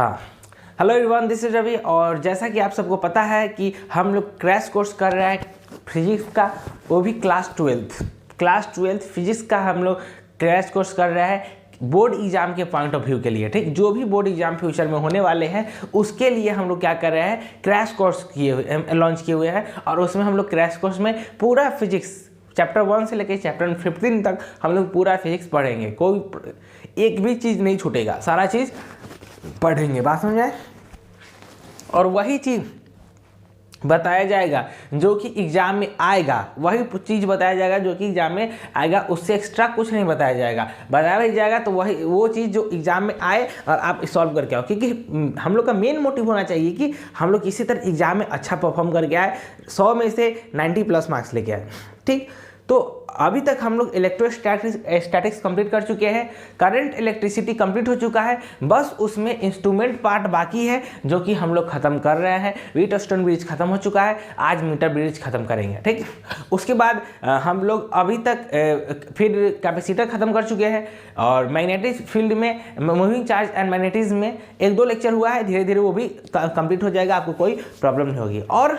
हाँ, hello everyone, this is Ravi. और जैसा कि आप सबको पता है कि हम लोग क्रैश कोर्स कर रहे हैं फिजिक्स का, वो भी क्लास ट्वेल्थ फिजिक्स का हम लोग क्रैश कोर्स कर रहे हैं बोर्ड एग्जाम के पॉइंट ऑफ व्यू के लिए। ठीक, जो भी बोर्ड एग्जाम फ्यूचर में होने वाले हैं उसके लिए हम लोग क्या कर रहे हैं, क्रैश कोर्स लॉन्च किए हुए हैं। और उसमें हम लोग क्रैश कोर्स में पूरा फिजिक्स चैप्टर 1 से लेकर चैप्टर 15 तक हम लोग पूरा फिजिक्स पढ़ेंगे। कोई एक भी चीज़ नहीं छूटेगा, सारा चीज़ पढ़ेंगे। बात समझ आए? और वही चीज़ बताया जाएगा जो कि एग्जाम में आएगा, वही चीज़ बताया जाएगा जो कि एग्जाम में आएगा, उससे एक्स्ट्रा कुछ नहीं बताया जाएगा। बताया जाएगा तो वही वो चीज़ जो एग्जाम में आए और आप सॉल्व करके आओ, क्योंकि हम लोग का मेन मोटिव होना चाहिए कि हम लोग किसी तरह एग्जाम में अच्छा परफॉर्म करके आए, 100 में से 90+ मार्क्स लेके आए। ठीक, तो अभी तक हम लोग इलेक्ट्रोस्टैटिक्स कंप्लीट कर चुके हैं, करंट इलेक्ट्रिसिटी कंप्लीट हो चुका है, बस उसमें इंस्ट्रूमेंट पार्ट बाकी है जो कि हम लोग खत्म कर रहे हैं। व्हीटस्टोन ब्रिज खत्म हो चुका है, आज मीटर ब्रिज खत्म करेंगे। ठीक, उसके बाद हम लोग अभी तक फिर कैपेसिटर खत्म कर चुके हैं और मैग्नेटिक फील्ड में मूविंग चार्ज एंड मैग्नेटिज्म में 1-2 लेक्चर हुआ है, धीरे धीरे वो भी कंप्लीट हो जाएगा, आपको कोई प्रॉब्लम नहीं होगी। और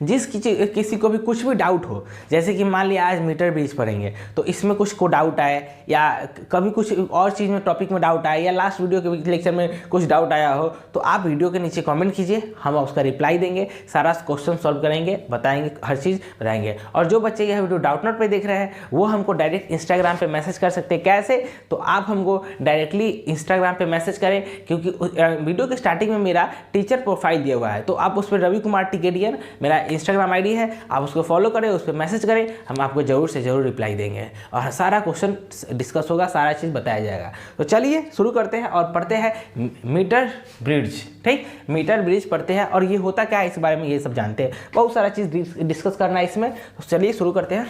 किसी को भी कुछ भी डाउट हो, जैसे कि मान लिया आज मीटर ब्रिज पढ़ेंगे तो इसमें कुछ को डाउट आए, या कभी कुछ और चीज़ में टॉपिक में डाउट आए, या लास्ट वीडियो के लेक्चर में कुछ डाउट आया हो, तो आप वीडियो के नीचे कमेंट कीजिए, हम उसका रिप्लाई देंगे, सारा क्वेश्चन सॉल्व करेंगे, बताएंगे, हर चीज़ बताएंगे। और जो बच्चे यह वीडियो डाउट नोट पर देख रहे हैं वो हमको डायरेक्ट इंस्टाग्राम पर मैसेज कर सकते हैं। कैसे? तो आप हमको डायरेक्टली इंस्टाग्राम पर मैसेज करें, क्योंकि वीडियो के स्टार्टिंग में मेरा टीचर प्रोफाइल दिया हुआ है, तो आप उस पर रवि कुमार टिकेडियन मेरा इंस्टाग्राम आईडी है, आप उसको फॉलो करें, उस पर मैसेज करें, हम आपको जरूर से जरूर रिप्लाई देंगे और सारा क्वेश्चन डिस्कस होगा, सारा चीज़ बताया जाएगा। तो चलिए शुरू करते हैं और पढ़ते हैं मीटर ब्रिज। ठीक, मीटर ब्रिज पढ़ते हैं और ये होता क्या है इस बारे में ये सब जानते हैं, बहुत सारा चीज़ डिस्कस करना है इसमें। तो चलिए शुरू करते हैं।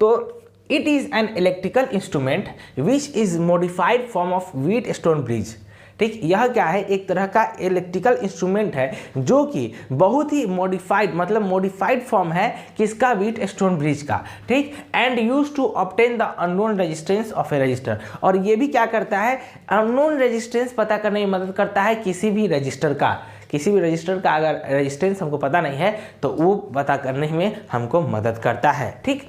तो it is an electrical instrument which is modified form of Wheatstone bridge. ठीक, यह क्या है, एक तरह का इलेक्ट्रिकल इंस्ट्रूमेंट है जो कि बहुत ही मॉडिफाइड, मतलब मॉडिफाइड फॉर्म है किसका, व्हीटस्टोन ब्रिज का। ठीक, and use to obtain the unknown resistance of a resistor. और ये भी क्या करता है, अननोन रेजिस्टेंस पता करने में मदद करता है किसी भी रजिस्टर का। किसी भी रजिस्टर का अगर रेजिस्टेंस हमको पता नहीं है तो वो पता करने में हमको मदद करता है। ठीक,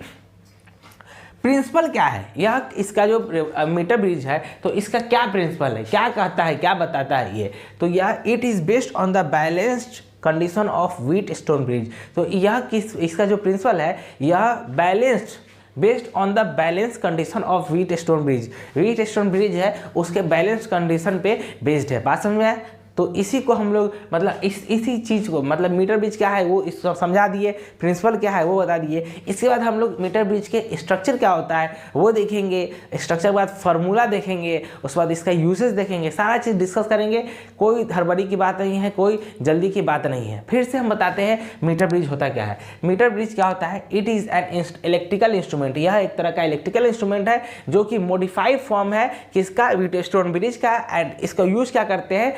प्रिंसिपल क्या है, यह इसका जो मीटर ब्रिज है तो इसका क्या प्रिंसिपल है, क्या कहता है, क्या बताता है ये, तो यह it is based on the balanced condition of Wheatstone bridge. तो यह इसका जो प्रिंसिपल है यह balanced based on the balance condition of Wheatstone bridge. Wheatstone bridge है उसके बैलेंस कंडीशन पे बेस्ड है। बात समझ में आया? तो इसी को हम लोग मतलब इसी चीज़ को मतलब मीटर ब्रिज क्या है वो इसको समझा दिए, प्रिंसिपल क्या है वो बता दिए। इसके बाद हम लोग मीटर ब्रिज के स्ट्रक्चर क्या होता है वो देखेंगे, स्ट्रक्चर के बाद फार्मूला देखेंगे, उसके बाद इसका यूसेज देखेंगे, सारा चीज़ डिस्कस करेंगे। कोई हड़बड़ी की बात नहीं है, कोई जल्दी की बात नहीं है। फिर से हम बताते हैं मीटर ब्रिज होता क्या है। मीटर ब्रिज क्या होता है, it is an electrical instrument. यह एक तरह का इलेक्ट्रिकल इंस्ट्रूमेंट है जो कि मॉडिफाइड फॉर्म है किसका, व्हीटस्टोन ब्रिज का। एंड इसका यूज क्या करते हैं,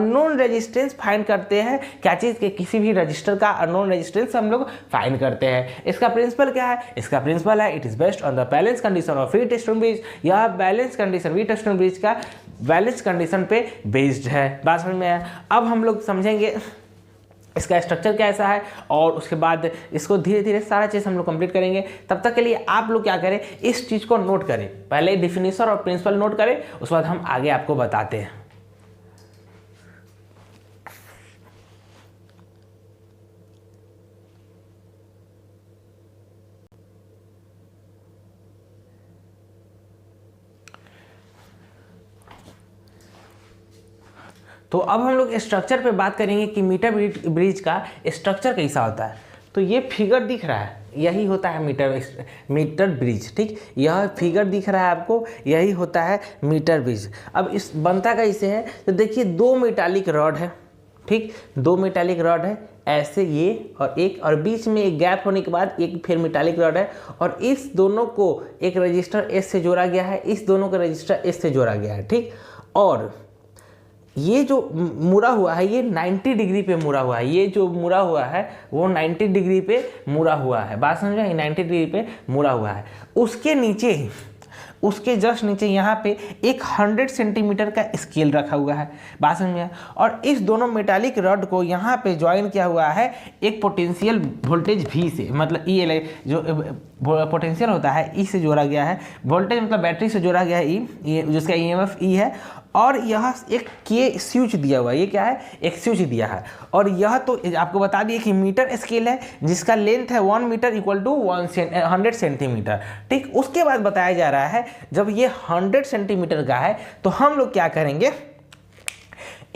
अननोन रेजिस्टेंस फाइंड करते हैं। क्या चीज़ के, किसी भी रजिस्टर का अननोन रेजिस्टेंस हम लोग फाइंड करते हैं। इसका प्रिंसिपल क्या है, इसका प्रिंसिपल है it is based on the balance condition of Wheatstone bridge. यह बैलेंस कंडीशन व्हीटस्टोन ब्रिज का बैलेंस कंडीशन पे बेस्ड है। बात समझ में आया? अब हम लोग समझेंगे इसका स्ट्रक्चर कैसा है और उसके बाद इसको धीरे धीरे सारा चीज़ हम लोग कंप्लीट करेंगे। तब तक के लिए आप लोग क्या करें, इस चीज़ को नोट करें, पहले डिफिनीशन और प्रिंसिपल नोट करें, उसके बाद हम आगे आपको बताते हैं। तो अब हम लोग स्ट्रक्चर पे बात करेंगे कि मीटर ब्रिज का स्ट्रक्चर कैसा होता है। तो ये फिगर दिख रहा है, यही होता है मीटर ब्रिज। ठीक, यह फिगर दिख रहा है आपको, यही होता है मीटर ब्रिज। अब इस बनता कैसे है, तो देखिए 2 मेटालिक रॉड है। ठीक, 2 मेटालिक रॉड है ऐसे, ये और एक, और बीच में एक गैप होने के बाद एक फिर मेटालिक रॉड है, और इस दोनों को एक रजिस्टर एस से जोड़ा गया है, इस दोनों का रजिस्टर एस से जोड़ा गया है। ठीक, और ये जो मुड़ा हुआ है ये 90 डिग्री पे मुड़ा हुआ है, ये जो मुड़ा हुआ है वो 90 डिग्री पे मुड़ा हुआ है। बात समझ में, 90 डिग्री पे मुड़ा हुआ है। उसके नीचे ही उसके जस्ट नीचे यहाँ पे एक 100 सेंटीमीटर का स्केल रखा हुआ है। बात समझ में आया? और इस दोनों मेटालिक रॉड को यहाँ पे ज्वाइन किया हुआ है एक पोटेंशियल वोल्टेज V से, मतलब E जो पोटेंशियल होता है E से जोड़ा गया है, वोल्टेज मतलब बैटरी से जोड़ा गया है E, जिसका EMF E है, और यह एक के स्विच दिया हुआ है। ये क्या है? एक स्विच दिया है। और यह तो आपको बता दिए कि मीटर स्केल है जिसका लेंथ है 1 मीटर इक्वल टू 100 सेंटीमीटर। ठीक, उसके बाद बताया जा रहा है जब ये 100 सेंटीमीटर का है तो हम लोग क्या करेंगे,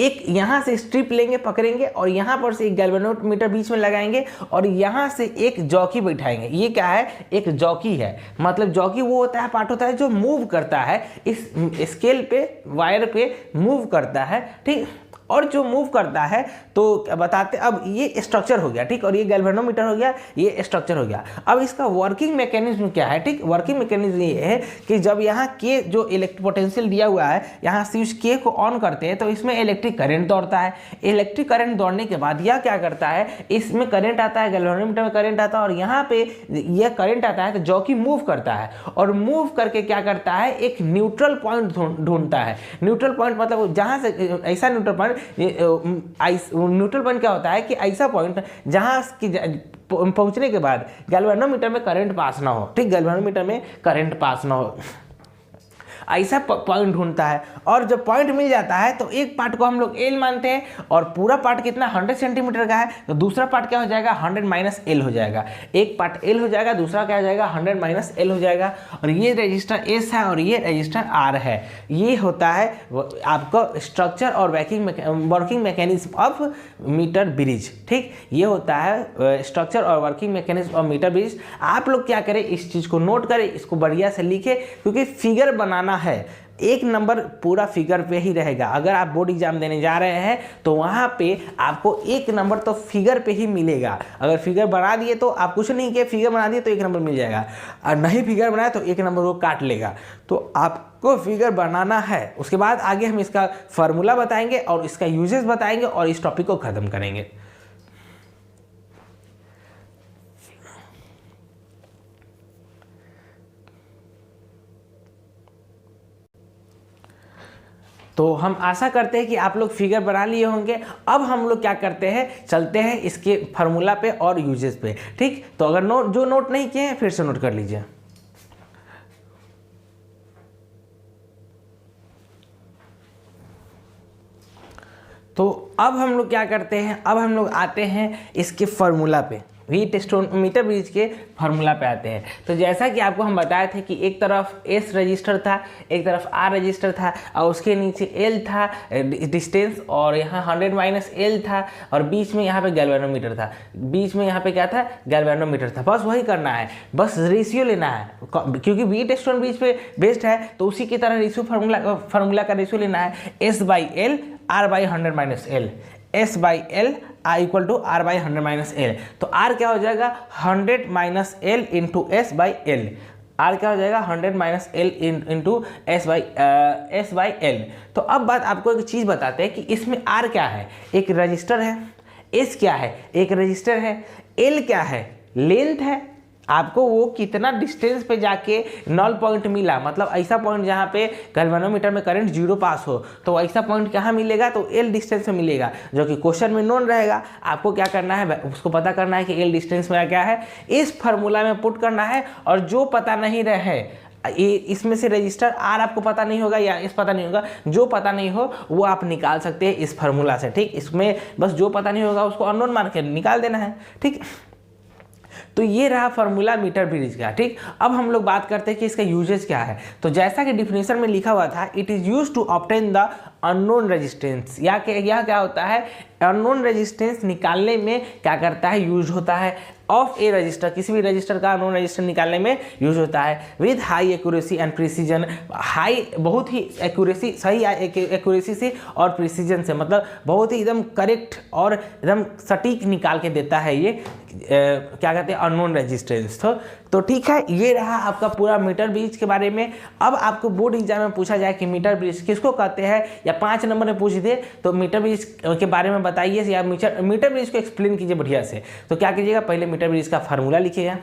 एक यहाँ से स्ट्रिप लेंगे, पकड़ेंगे, और यहाँ पर से एक गैल्वेनोमीटर बीच में लगाएंगे और यहाँ से एक जॉकी बैठाएंगे। ये क्या है? एक जॉकी है। मतलब जॉकी वो होता है, पार्ट होता है जो मूव करता है, इस स्केल पे, वायर पे मूव करता है। ठीक, और जो मूव करता है तो बताते, अब ये स्ट्रक्चर हो गया। ठीक, और ये गैल्वेनोमीटर हो गया, ये स्ट्रक्चर हो गया। अब इसका वर्किंग मैकेनिज्म क्या है? ठीक, वर्किंग मैकेनिज्म ये है कि जब यहाँ के जो इलेक्ट्रिक पोटेंशियल दिया हुआ है, यहाँ स्विच के को ऑन करते हैं तो इसमें इलेक्ट्रिक करंट दौड़ता है। इलेक्ट्रिक करंट दौड़ने के बाद यह क्या करता है, इसमें करंट आता है, गैल्वेनोमीटर में करंट आता है, और यहाँ पे यह करंट आता है तो जॉकी मूव करता है, और मूव करके क्या करता है, एक न्यूट्रल पॉइंट ढूंढता है। न्यूट्रल पॉइंट मतलब जहाँ से ऐसा न्यूट्रल पॉइंट, न्यूट्रल पॉइंट क्या होता है कि ऐसा पॉइंट जहां की पहुंचने के बाद गैल्वेनोमीटर में करंट पास ना हो। ठीक, गैल्वेनोमीटर में करंट पास ना हो, ऐसा पॉइंट ढूंढता है। और जब पॉइंट मिल जाता है तो एक पार्ट को हम लोग L मानते हैं, और पूरा पार्ट कितना 100 सेंटीमीटर का है, तो दूसरा पार्ट क्या हो जाएगा, 100 माइनस L हो जाएगा। एक पार्ट L हो जाएगा, दूसरा क्या हो जाएगा, 100 माइनस L हो जाएगा। और ये रजिस्टर S है और ये रजिस्टर R है। ये होता है आपका स्ट्रक्चर और working mechanism of meter bridge. ठीक, ये होता है स्ट्रक्चर और working mechanism of meter bridge. आप लोग क्या करें, इस चीज़ को नोट करें, इसको बढ़िया से लिखें, क्योंकि फिगर बनाना है। एक नंबर पूरा फिगर पे ही रहेगा। अगर आप बोर्ड एग्जाम देने जा रहे हैं तो वहां पे आपको एक नंबर तो फिगर पे ही मिलेगा। अगर फिगर बना दिए तो आप कुछ नहीं किए, फिगर बना दिए तो एक नंबर मिल जाएगा, और नहीं फिगर बनाया तो एक नंबर वो काट लेगा। तो आपको फिगर बनाना है। उसके बाद आगे हम इसका फॉर्मूला बताएंगे और इसका यूजेस बताएंगे और इस टॉपिक को खत्म करेंगे। तो हम आशा करते हैं कि आप लोग फिगर बना लिए होंगे। अब हम लोग क्या करते हैं, चलते हैं इसके फार्मूला पे और यूजेस पे। ठीक, तो अगर जो नोट नहीं किए हैं फिर से नोट कर लीजिए। तो अब हम लोग क्या करते हैं, अब हम लोग आते हैं इसके फार्मूला पे, मीटर ब्रिज के फार्मूला पे आते हैं। तो जैसा कि आपको हम बताए थे कि एक तरफ S रजिस्टर था, एक तरफ R रजिस्टर था, और उसके नीचे L था डिस्टेंस, और यहाँ 100 माइनस L था, और बीच में यहाँ पे गैल्वेनोमीटर था। बीच में यहाँ पे क्या था, गैल्वेनोमीटर था। बस वही करना है, बस रेशियो लेना है, क्योंकि बी टेस्ट ऑन ब्रिज पे बेस्ड है तो उसी की तरह रेशियो फार्मूला का रेशियो लेना है। S/L R/100 minus L, S/L equal to R/100 minus L। तो R क्या हो जाएगा, 100 minus L into S/L। R क्या हो जाएगा, 100 माइनस L इंटू S/L। तो अब बात आपको एक चीज़ बताते हैं कि इसमें R क्या है, एक रजिस्टर है, S क्या है, एक रजिस्टर है, L क्या है, लेंथ है। आपको वो कितना डिस्टेंस पे जाके नल पॉइंट मिला, मतलब ऐसा पॉइंट जहाँ पे गैल्वेनोमीटर में करंट 0 पास हो, तो ऐसा पॉइंट कहाँ मिलेगा, तो L डिस्टेंस में मिलेगा, जो कि क्वेश्चन में नोन रहेगा। आपको क्या करना है, उसको पता करना है कि L डिस्टेंस में क्या है, इस फार्मूला में पुट करना है। और जो पता नहीं रहे, इसमें से रजिस्टर R आपको पता नहीं होगा या इस पता नहीं होगा, जो पता नहीं हो वो आप निकाल सकते हैं इस फार्मूला से। ठीक, इसमें बस जो पता नहीं होगा उसको अननोन मान के निकाल देना है। ठीक, तो ये रहा फार्मूला मीटर ब्रिज का। ठीक, अब हम लोग बात करते हैं कि इसका यूजेस क्या है। तो जैसा कि डिफिनेशन में लिखा हुआ था, it is used to obtain the unknown resistance. यह क्या होता है, अननोन रेजिस्टेंस निकालने में क्या करता है, यूज होता है। ऑफ ए रजिस्टर, किसी भी रजिस्टर का अननोन रेजिस्टर निकालने में यूज होता है। With high accuracy and precision, high बहुत ही एक्यूरेसी, सही एक्यूरेसी से और प्रिसीजन से, मतलब बहुत ही एकदम करेक्ट और एकदम सटीक निकाल के देता है ये क्या कहते हैं, अननोन रेजिस्टेंस। तो ठीक है, ये रहा आपका पूरा मीटर ब्रिज के बारे में। अब आपको बोर्ड एग्जाम में पूछा जाए कि मीटर ब्रिज किसको कहते हैं, या 5 नंबर में पूछ दे तो मीटर ब्रिज के बारे में बताइए, या मीटर ब्रिज को एक्सप्लेन कीजिए बढ़िया से। तो क्या कीजिएगा, पहले मीटर ब्रिज का फार्मूला लिखिएगा,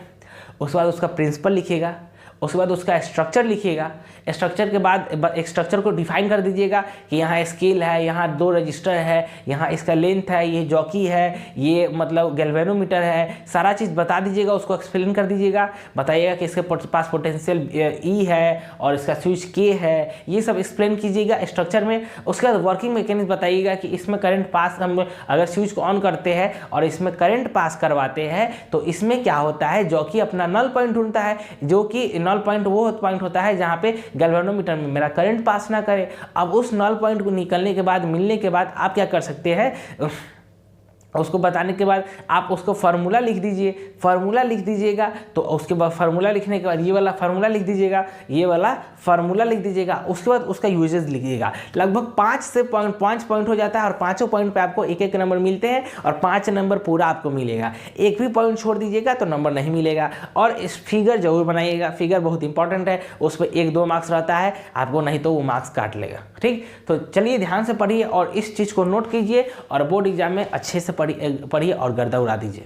उसके बाद उसका प्रिंसिपल लिखिएगा, उसके बाद उसका स्ट्रक्चर लिखिएगा। स्ट्रक्चर के बाद एक स्ट्रक्चर को डिफाइन कर दीजिएगा कि यहाँ स्केल है, यहाँ 2 रजिस्टर है, यहाँ इसका लेंथ है, ये जॉकी है, ये मतलब गैल्वेनोमीटर है, सारा चीज़ बता दीजिएगा, उसको एक्सप्लेन कर दीजिएगा। बताइएगा कि इसके पास पोटेंशियल ई है और इसका स्विच के है, ये सब एक्सप्लेन कीजिएगा स्ट्रक्चर में। उसके बाद वर्किंग मैकेनिज्म बताइएगा कि इसमें करंट पास, हम अगर स्विच को ऑन करते हैं और इसमें करंट पास करवाते हैं तो इसमें क्या होता है, जॉकी अपना नल पॉइंट ढूंढता है, जो कि नल पॉइंट वो पॉइंट होता है जहाँ पे गैल्वेनोमीटर में मेरा करंट पास ना करे। अब उस नल पॉइंट को निकलने के बाद, मिलने के बाद आप क्या कर सकते हैं, उसको बताने के बाद आप उसको फार्मूला लिख दीजिए। फार्मूला लिख दीजिएगा तो उसके बाद फार्मूला लिखने के बाद ये वाला फार्मूला लिख दीजिएगा, ये वाला फार्मूला लिख दीजिएगा। उसके बाद उसका यूजेस लिखिएगा। लगभग 5 से 5 पॉइंट हो जाता है और 5 पॉइंट पे आपको एक नंबर मिलते हैं और 5 नंबर पूरा आपको मिलेगा। एक भी पॉइंट छोड़ दीजिएगा तो नंबर नहीं मिलेगा। और इस फिगर जरूर बनाइएगा, फिगर बहुत इंपॉर्टेंट है, उस पर 1-2 मार्क्स रहता है आपको, नहीं तो वो मार्क्स काट लेगा। ठीक, तो चलिए ध्यान से पढ़िए और इस चीज़ को नोट कीजिए और बोर्ड एग्जाम में अच्छे से पढ़िए और गर्दा उड़ा दीजिए।